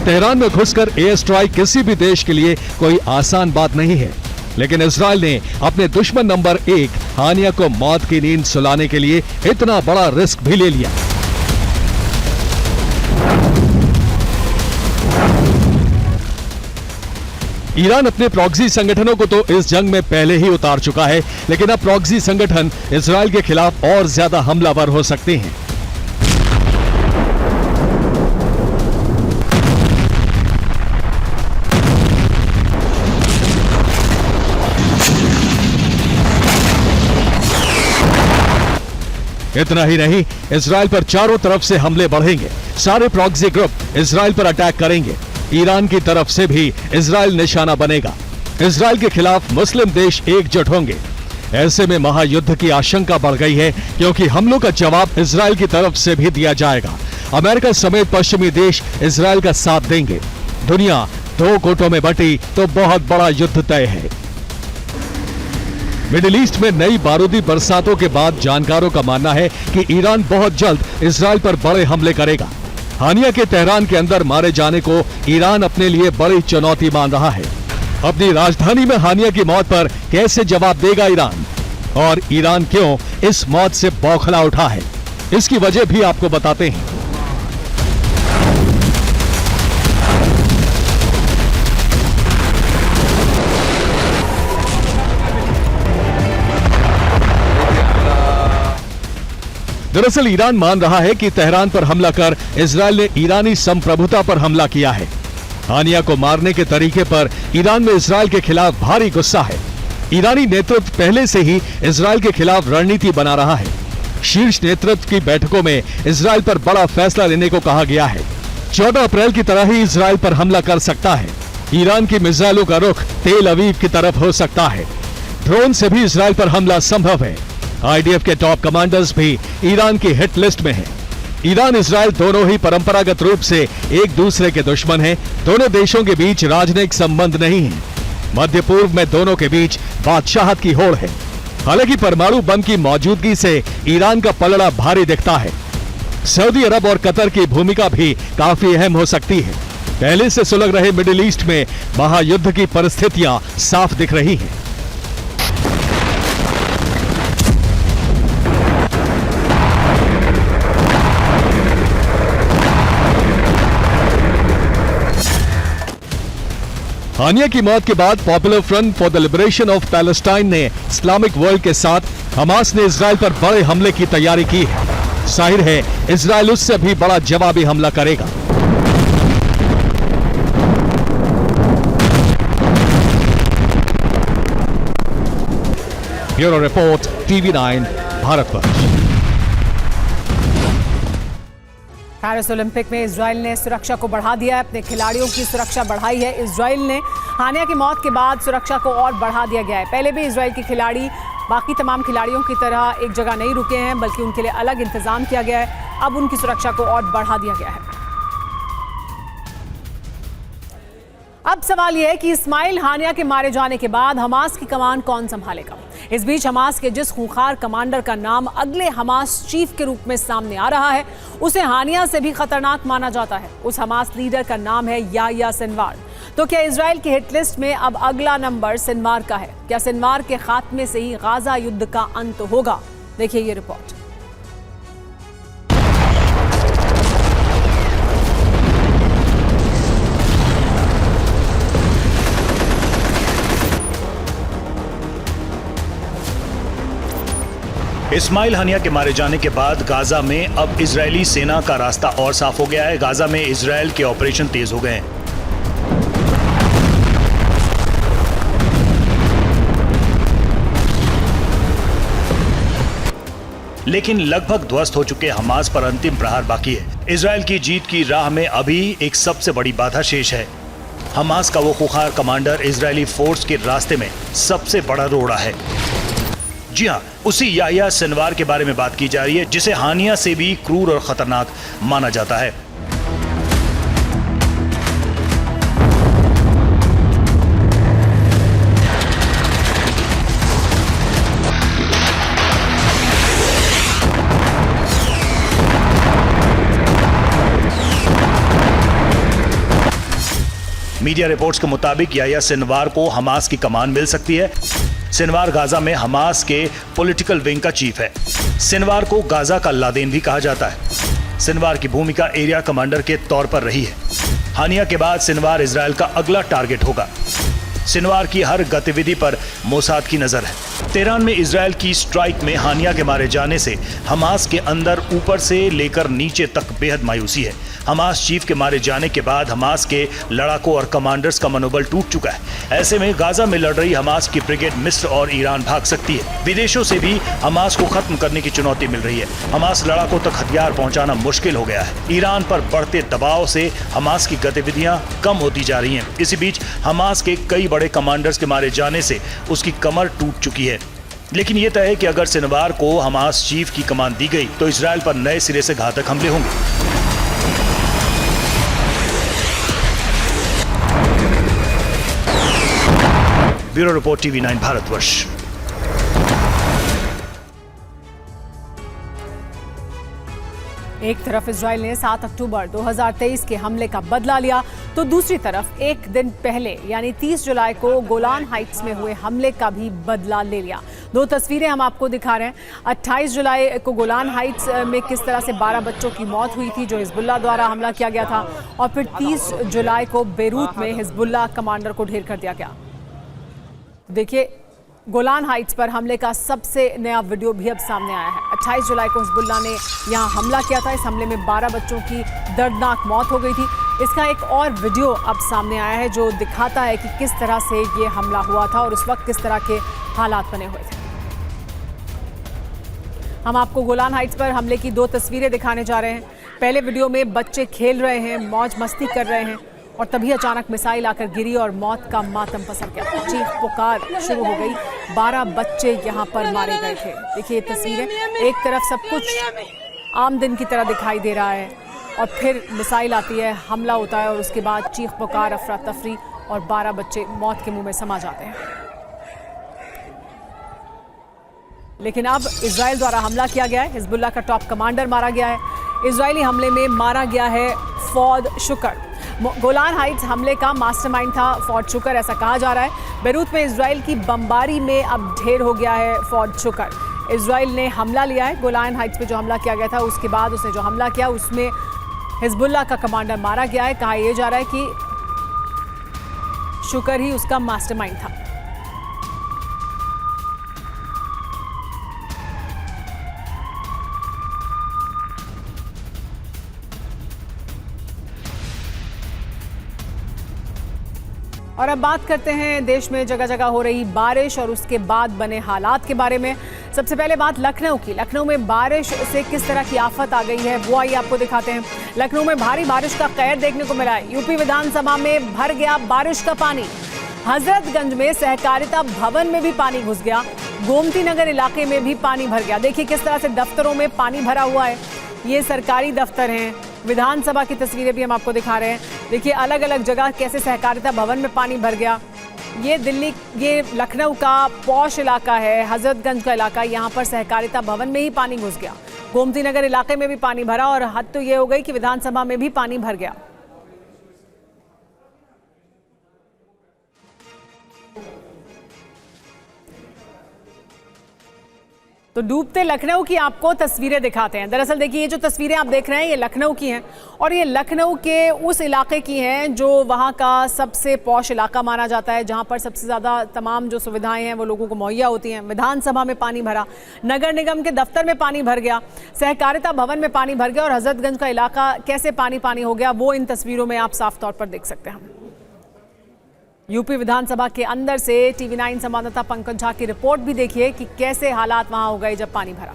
तेहरान में घुसकर एयर स्ट्राइक किसी भी देश के लिए कोई आसान बात नहीं है, लेकिन इजराइल ने अपने दुश्मन नंबर 1 हानिया को मौत की नींद सुलाने के लिए इतना बड़ा रिस्क भी ले लिया। ईरान अपने प्रॉक्सी संगठनों को तो इस जंग में पहले ही उतार चुका है, लेकिन अब प्रॉक्सी संगठन इजराइल के खिलाफ और ज्यादा हमलावर हो सकते हैं। इतना ही नहीं, इजराइल पर चारों तरफ से हमले बढ़ेंगे। सारे प्रॉक्सी ग्रुप इजराइल पर अटैक करेंगे। ईरान की तरफ से भी इजराइल निशाना बनेगा। इजराइल के खिलाफ मुस्लिम देश एकजुट होंगे। ऐसे में महायुद्ध की आशंका बढ़ गई है, क्योंकि हमलों का जवाब इजराइल की तरफ से भी दिया जाएगा। अमेरिका समेत पश्चिमी देश इजराइल का साथ देंगे। दुनिया दो गुटों में बटी तो बहुत बड़ा युद्ध तय है। मिडिल ईस्ट में नई बारूदी बरसातों के बाद जानकारों का मानना है कि ईरान बहुत जल्द इजराइल पर बड़े हमले करेगा। हानिया के तेहरान के अंदर मारे जाने को ईरान अपने लिए बड़ी चुनौती मान रहा है। अपनी राजधानी में हानिया की मौत पर कैसे जवाब देगा ईरान, और ईरान क्यों इस मौत से बौखला उठा है, इसकी वजह भी आपको बताते हैं। दरअसल ईरान मान रहा है कि तेहरान पर हमला कर इजराइल ने ईरानी संप्रभुता पर हमला किया है। हानिया को मारने के तरीके पर ईरान में इजराइल के खिलाफ भारी गुस्सा है। ईरानी नेतृत्व पहले से ही इजराइल के खिलाफ रणनीति बना रहा है। शीर्ष नेतृत्व की बैठकों में इजराइल पर बड़ा फैसला लेने को कहा गया है। 14 अप्रैल की तरह ही इजराइल पर हमला कर सकता है। ईरान की मिसाइलों का रुख तेल अवीव की तरफ हो सकता है। ड्रोन से भी इजराइल पर हमला संभव है। आईडीएफ के टॉप कमांडर्स भी ईरान की हिट लिस्ट में हैं। ईरान इजराइल दोनों ही परंपरागत रूप से एक दूसरे के दुश्मन हैं। दोनों देशों के बीच राजनयिक संबंध नहीं है। मध्य पूर्व में दोनों के बीच बादशाहत की होड़ है। हालांकि परमाणु बम की मौजूदगी से ईरान का पलड़ा भारी दिखता है। सऊदी अरब और कतर की भूमिका भी काफी अहम हो सकती है। पहले से सुलग रहे मिडिल ईस्ट में महायुद्ध की परिस्थितियां साफ दिख रही हैं। हानिया की मौत के बाद popular front for the liberation of Palestine ने इस्लामिक वर्ल्ड के साथ हमास ने इजराइल पर बड़े हमले की तैयारी की है। जाहिर है इजराइल उससे भी बड़ा जवाबी हमला करेगा। Bureau report, TV9 Bharatvarsh. Paris Olympic में इजराइल ने सुरक्षा को बढ़ा दिया है। अपने खिलाड़ियों की सुरक्षा बढ़ाई है इजराइल ने। हानिया की मौत के बाद सुरक्षा को और बढ़ा दिया गया है। पहले भी इजराइल के खिलाड़ी बाकी तमाम खिलाड़ियों की तरह एक जगह नहीं रुके हैं, बल्कि उनके लिए अलग इंतजाम किया गया है। अब उनकी सुरक्षा को और बढ़ा दिया गया है। अब सवाल यह है कि इस्माइल हानिया के मारे जाने के बाद हमास की कमान कौन संभालेगा। इस बीच हमास के जिस खूंखार कमांडर का नाम अगले हमास चीफ के रूप में सामने आ रहा है, उसे हानिया से भी खतरनाक माना जाता है। उस हमास लीडर का नाम है याह्या सिनवार। तो क्या इजराइल की हिट लिस्ट में अब अगला नंबर सिनवार का है? क्या सिनवार के खात्मे से ही गाजा युद्ध का अंत होगा? देखिए ये रिपोर्ट। इस्माइल हानिया के मारे जाने के बाद गाजा में अब इजरायली सेना का रास्ता और साफ हो गया है। गाजा में इजराइल के ऑपरेशन तेज हो गए हैं। लेकिन लगभग ध्वस्त हो चुके हमास पर अंतिम प्रहार बाकी है। इजराइल की जीत की राह में अभी एक सबसे बड़ी बाधा शेष है। हमास का वो खूंखार कमांडर इजरायली फोर्स के रास्ते में सबसे बड़ा रोड़ा है। जी हाँ, उसी याह्या सिनवार के बारे में बात की जा रही है, जिसे हानिया से भी क्रूर और खतरनाक माना जाता है। मीडिया रिपोर्ट्स के मुताबिक याह्या सिनवार को हमास की कमान मिल सकती है। सिनवार गाजा में हमास के पॉलिटिकल विंग का चीफ है। सिनवार को गाजा का लादेन भी कहा जाता है। सिनवार की भूमिका एरिया कमांडर के तौर पर रही है। हानिया के बाद सिनवार इजराइल का अगला टारगेट होगा। सिनवार की हर गतिविधि पर मोसाद की नजर है। तेहरान में इजराइल की स्ट्राइक में हानिया के मारे जाने से हमास के अंदर ऊपर से लेकर नीचे तक बेहद मायूसी है। हमास चीफ के मारे जाने के बाद हमास के लड़ाकों और कमांडर्स का मनोबल टूट चुका है। ऐसे में गाजा में लड़ रही हमास की ब्रिगेड मिस्र और ईरान भाग सकती है। विदेशों से भी हमास को खत्म करने की चुनौती मिल रही है। हमास लड़ाकों तक हथियार पहुंचाना मुश्किल हो गया है। ईरान पर बढ़ते दबाव से हमास की गतिविधियां कम होती जा रही हैं। इसी बीच हमास के कई बड़े कमांडर्स के मारे जाने से उसकी कमर टूट चुकी है। लेकिन यह तय है कि अगर सिनवार को हमास चीफ की कमान दी गई तो इजराइल पर नए सिरे से घातक हमले होंगे। Bureau report TV9 Bharatvarsh. एक तरफ इजराइल ने 7 अक्टूबर 2023 के हमले का बदला लिया तो दूसरी तरफ एक दिन पहले यानी 30 जुलाई को गोलान हाइट्स में हुए हमले का भी बदला ले लिया। दो तस्वीरें हम आपको दिखा रहे हैं। 28 जुलाई को गोलान हाइट्स में किस तरह से 12 बच्चों की मौत हुई थी जो हिजबुल्लाह द्वारा हमला किया गया था, और फिर 30 जुलाई को बेरूत में हिजबुल्लाह कमांडर को ढेर कर दिया गया। देखिए, गोलान हाइट्स पर हमले का सबसे नया वीडियो भी अब सामने आया है। 28 जुलाई को हिजबुल्लाह ने यहां हमला किया था। इस हमले में 12 बच्चों की दर्दनाक मौत हो गई थी। इसका एक और वीडियो अब सामने आया है जो दिखाता है कि किस तरह से ये हमला हुआ था और उस वक्त किस तरह के हालात बने हुए थे। हम आपको गोलान हाइट्स पर हमले की 2 तस्वीरें दिखाने जा रहे हैं। पहले वीडियो में बच्चे खेल रहे हैं, मौज मस्ती कर रहे हैं, और तभी अचानक मिसाइल आकर गिरी और मौत का मातम पसर गया। चीख पुकार शुरू हो गई। 12 बच्चे यहाँ पर मारे गए थे। देखिए ये तस्वीरें, एक तरफ सब कुछ आम दिन की तरह दिखाई दे रहा है और फिर मिसाइल आती है, हमला होता है और उसके बाद चीख पुकार, अफरा तफरी, और 12 बच्चे मौत के मुंह में समा जाते हैं। लेकिन अब इजराइल द्वारा हमला किया गया है। हिजबुल्लाह का टॉप कमांडर मारा गया है। इजरायली हमले में मारा गया है फौद शुकर। गोलान हाइट्स हमले का मास्टरमाइंड था फौद शुकर, ऐसा कहा जा रहा है। बेरूत में इजराइल की बमबारी में अब ढेर हो गया है फौद शुकर। इजराइल ने हमला लिया है। गोलान हाइट्स पे जो हमला किया गया था उसके बाद उसने जो हमला किया उसमें हिजबुल्लाह का कमांडर मारा गया है। कहा यह जा रहा है कि शुकर ही उसका मास्टरमाइंड था। और अब बात करते हैं देश में जगह जगह हो रही बारिश और उसके बाद बने हालात के बारे में। सबसे पहले बात लखनऊ की। लखनऊ में बारिश से किस तरह की आफत आ गई है वो आइए आपको दिखाते हैं। लखनऊ में भारी बारिश का कहर देखने को मिला है। यूपी विधानसभा में भर गया बारिश का पानी। हजरतगंज में सहकारिता भवन में भी पानी घुस गया। गोमती नगर इलाके में भी पानी भर गया। देखिए किस तरह से दफ्तरों में पानी भरा हुआ है। ये सरकारी दफ्तर हैं। विधानसभा की तस्वीरें भी हम आपको दिखा रहे हैं। देखिए अलग अलग जगह कैसे सहकारिता भवन में पानी भर गया। ये लखनऊ का पॉश इलाका है, हजरतगंज का इलाका। यहाँ पर सहकारिता भवन में ही पानी घुस गया। गोमती नगर इलाके में भी पानी भरा और हद तो ये हो गई कि विधानसभा में भी पानी भर गया। तो डूबते लखनऊ की आपको तस्वीरें दिखाते हैं। दरअसल देखिए ये जो तस्वीरें आप देख रहे हैं ये लखनऊ की हैं और ये लखनऊ के उस इलाके की हैं जो वहाँ का सबसे पॉश इलाका माना जाता है, जहाँ पर सबसे ज़्यादा तमाम जो सुविधाएं हैं वो लोगों को मुहैया होती हैं। विधानसभा में पानी भरा, नगर निगम के दफ्तर में पानी भर गया, सहकारिता भवन में पानी भर गया और हजरतगंज का इलाका कैसे पानी पानी हो गया वो इन तस्वीरों में आप साफ तौर पर देख सकते हैं। यूपी विधानसभा के अंदर से TV9 संवाददाता पंकज झा की रिपोर्ट भी देखिए कि कैसे हालात वहां हो गए जब पानी भरा।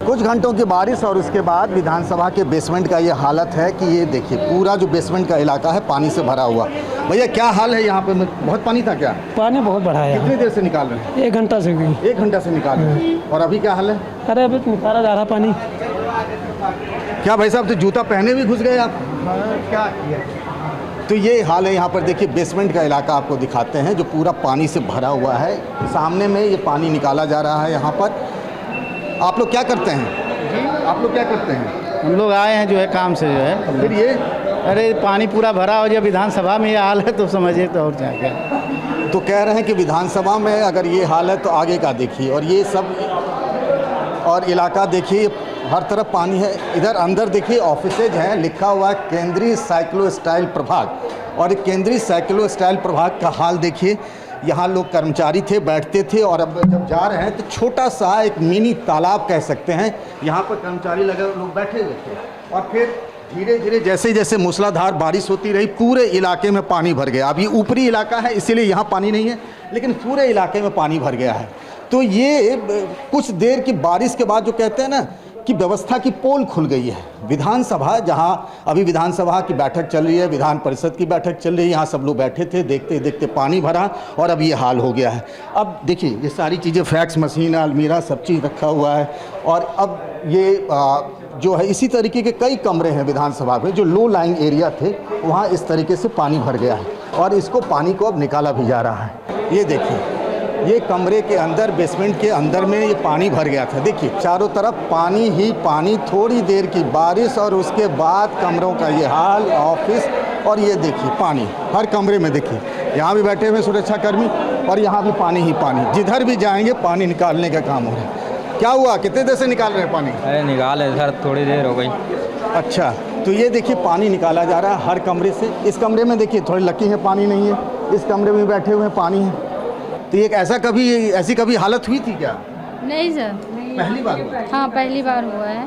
कुछ घंटों की बारिश और उसके बाद विधानसभा के बेसमेंट का ये हालत है कि ये देखिए पूरा जो बेसमेंट का इलाका है पानी से भरा हुआ। भैया क्या हाल है यहाँ पे? बहुत पानी था क्या? पानी बहुत बढ़ा है। कितनी देर से निकाल रहे हैं? 1 घंटा से। 1 घंटा से निकाल रहे हैं। और अभी क्या हाल है? अरे अभी निकाला जा रहा पानी। क्या भाई साहब तो जूता पहने भी घुस गए आप? क्या किया? तो ये हाल है यहाँ पर। देखिए बेसमेंट का इलाका आपको दिखाते हैं जो पूरा पानी से भरा हुआ है। सामने में ये पानी निकाला जा रहा है यहाँ पर। आप लोग क्या करते हैं जी? आप लोग क्या करते हैं? हम लोग आए हैं जो है काम से जो है। फिर ये अरे पानी पूरा भरा हो, जब विधानसभा में ये हाल है तो समझिए तो और क्या क्या। तो कह रहे हैं कि विधानसभा में अगर ये हाल है तो आगे का देखिए। और ये सब और इलाका देखिए हर तरफ पानी है। इधर अंदर देखिए ऑफिसेज हैं, लिखा हुआ है केंद्रीय साइक्लो स्टाइल प्रभाग। और एक केंद्रीय साइक्लो स्टाइल प्रभाग का हाल देखिए। यहाँ लोग कर्मचारी थे, बैठते थे, और अब जब जा रहे हैं तो छोटा सा एक मिनी तालाब कह सकते हैं, यहाँ पर कर्मचारी लगे लोग बैठे हुए थे। और फिर धीरे धीरे जैसे जैसे मूसलाधार बारिश होती रही, पूरे इलाके में पानी भर गया। अब ये ऊपरी इलाका है इसीलिए यहाँ पानी नहीं है, लेकिन पूरे इलाके में पानी भर गया है। तो ये कुछ देर की बारिश के बाद जो कहते हैं ना कि व्यवस्था की पोल खुल गई है। विधानसभा, जहाँ अभी विधानसभा की बैठक चल रही है, विधान परिषद की बैठक चल रही है, यहाँ सब लोग बैठे थे, देखते देखते पानी भरा और अब ये हाल हो गया है। अब देखिए ये सारी चीज़ें, फैक्स मशीन, अलमीरा, सब चीज़ रखा हुआ है। और अब ये जो है इसी तरीके के कई कमरे हैं विधानसभा में जो लो लाइंग एरिया थे, वहाँ इस तरीके से पानी भर गया है और इसको पानी को अब निकाला भी जा रहा है। ये देखिए, ये कमरे के अंदर, बेसमेंट के अंदर में ये पानी भर गया था। देखिए चारों तरफ पानी ही पानी, थोड़ी देर की बारिश और उसके बाद कमरों का ये हाल, ऑफिस, और ये देखिए पानी हर कमरे में। देखिए यहाँ भी बैठे हुए सुरक्षाकर्मी और यहाँ भी पानी ही पानी, जिधर भी जाएंगे पानी निकालने का काम हो रहा है। क्या हुआ, कितने देर से निकाल रहे हैं पानी? अरे निकाले सर, थोड़ी देर हो गई। अच्छा, तो ये देखिए पानी निकाला जा रहा है हर कमरे से। इस कमरे में देखिए थोड़ी लकी है, पानी नहीं है। इस कमरे में बैठे हुए हैं, पानी है। तो ये ऐसी कभी हालत हुई थी क्या? नहीं सर, पहली बार हुआ? हाँ पहली बार हुआ है।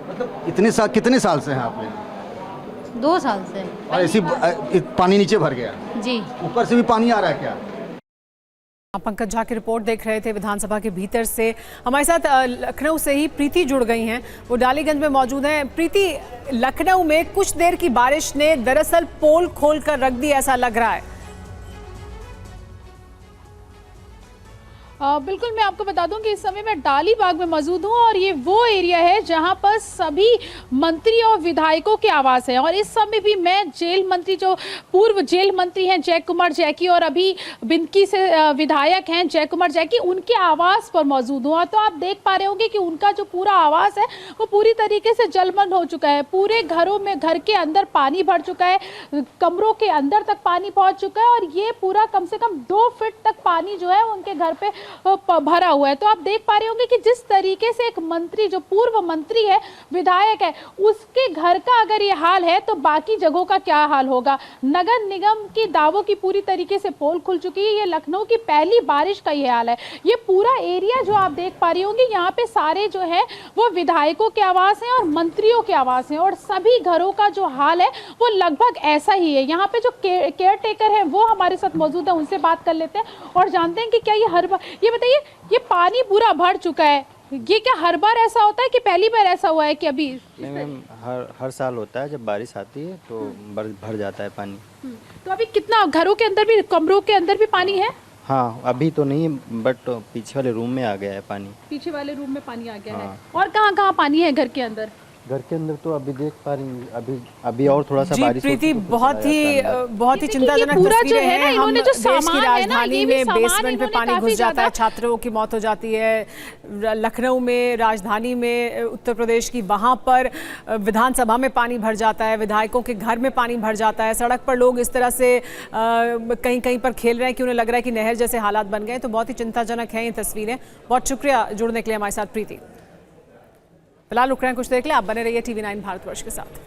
मतलब कितने साल से हैं आप यहाँ? 2 साल से। और ऐसी पानी नीचे भर गया? जी। ऊपर से भी पानी आ रहा है क्या? पंकज झा की रिपोर्ट देख रहे थे विधानसभा के भीतर से। हमारे साथ लखनऊ से ही प्रीति जुड़ गई हैं, वो डालीगंज में मौजूद हैं। प्रीति, लखनऊ में कुछ देर की बारिश ने दरअसल पोल खोलकर रख दी, ऐसा लग रहा है। बिल्कुल, मैं आपको बता दूं कि इस समय मैं डाली बाग में मौजूद हूं और ये वो एरिया है जहां पर सभी मंत्री और विधायकों के आवास है। और इस समय भी मैं जेल मंत्री, जो पूर्व जेल मंत्री हैं जय कुमार जैकी, और अभी बिंदकी से विधायक हैं जय कुमार जैकी, उनके आवास पर मौजूद हूँ। तो आप देख पा रहे होंगे कि उनका जो पूरा आवास है वो पूरी तरीके से जलमग्न हो चुका है। पूरे घरों में, घर के अंदर पानी भर चुका है, कमरों के अंदर तक पानी पहुँच चुका है, और ये पूरा कम से कम 2 फीट तक पानी जो है उनके घर पे भरा हुआ है। तो आप देख पा रहे होंगे कि जिस तरीके से एक मंत्री, जो पूर्व मंत्री है, विधायक है, उसके घर का अगर ये हाल है तो बाकी जगहों का क्या हाल होगा। नगर निगम की दावों की पूरी तरीके से पोल खुल चुकी है। ये लखनऊ की पहली बारिश का ये हाल है। ये पूरा एरिया जो आप देख पा रही होंगे, यहाँ पे सारे जो है वो विधायकों के आवास हैं और मंत्रियों के आवास हैं, और सभी घरों का जो हाल है वो लगभग ऐसा ही है। यहाँ पे जो केयर टेकर है वो हमारे साथ मौजूद है, उनसे बात कर लेते हैं और जानते हैं कि क्या ये हर बार, ये बताइए, ये पानी पूरा भर चुका है, ये क्या हर बार ऐसा होता है कि पहली बार ऐसा हुआ है कि अभी? नहीं मैम, हर साल होता है, जब बारिश आती है तो भर जाता है पानी। तो अभी कितना घरों के अंदर भी, कमरों के अंदर भी पानी है? हाँ, अभी तो नहीं, बट पीछे वाले रूम में आ गया है पानी। पीछे वाले रूम में पानी आ गया है। और कहाँ कहाँ पानी है घर के अंदर? घर के अंदर तो अभी देख पा रही हूँ, अभी और थोड़ा सा बारिश प्रीति, बहुत ही चिंताजनक तस्वीरें हैं। हम देश की राजधानी में बेसमेंट में पानी घुस जाता है, छात्रों की मौत हो जाती है। लखनऊ में, राजधानी में उत्तर प्रदेश की, वहां पर विधानसभा में पानी भर जाता है, विधायकों के घर में पानी भर जाता है। सड़क पर लोग इस तरह से कहीं कहीं पर खेल रहे हैं कि उन्हें लग रहा है कि नहर जैसे हालात बन गए। तो बहुत ही चिंताजनक है ये तस्वीरें। बहुत शुक्रिया जुड़ने के लिए हमारे साथ प्रीति। फिलहाल रुक रहे हैं कुछ देर के लिए, आप बने रहिए TV9 भारतवर्ष के साथ।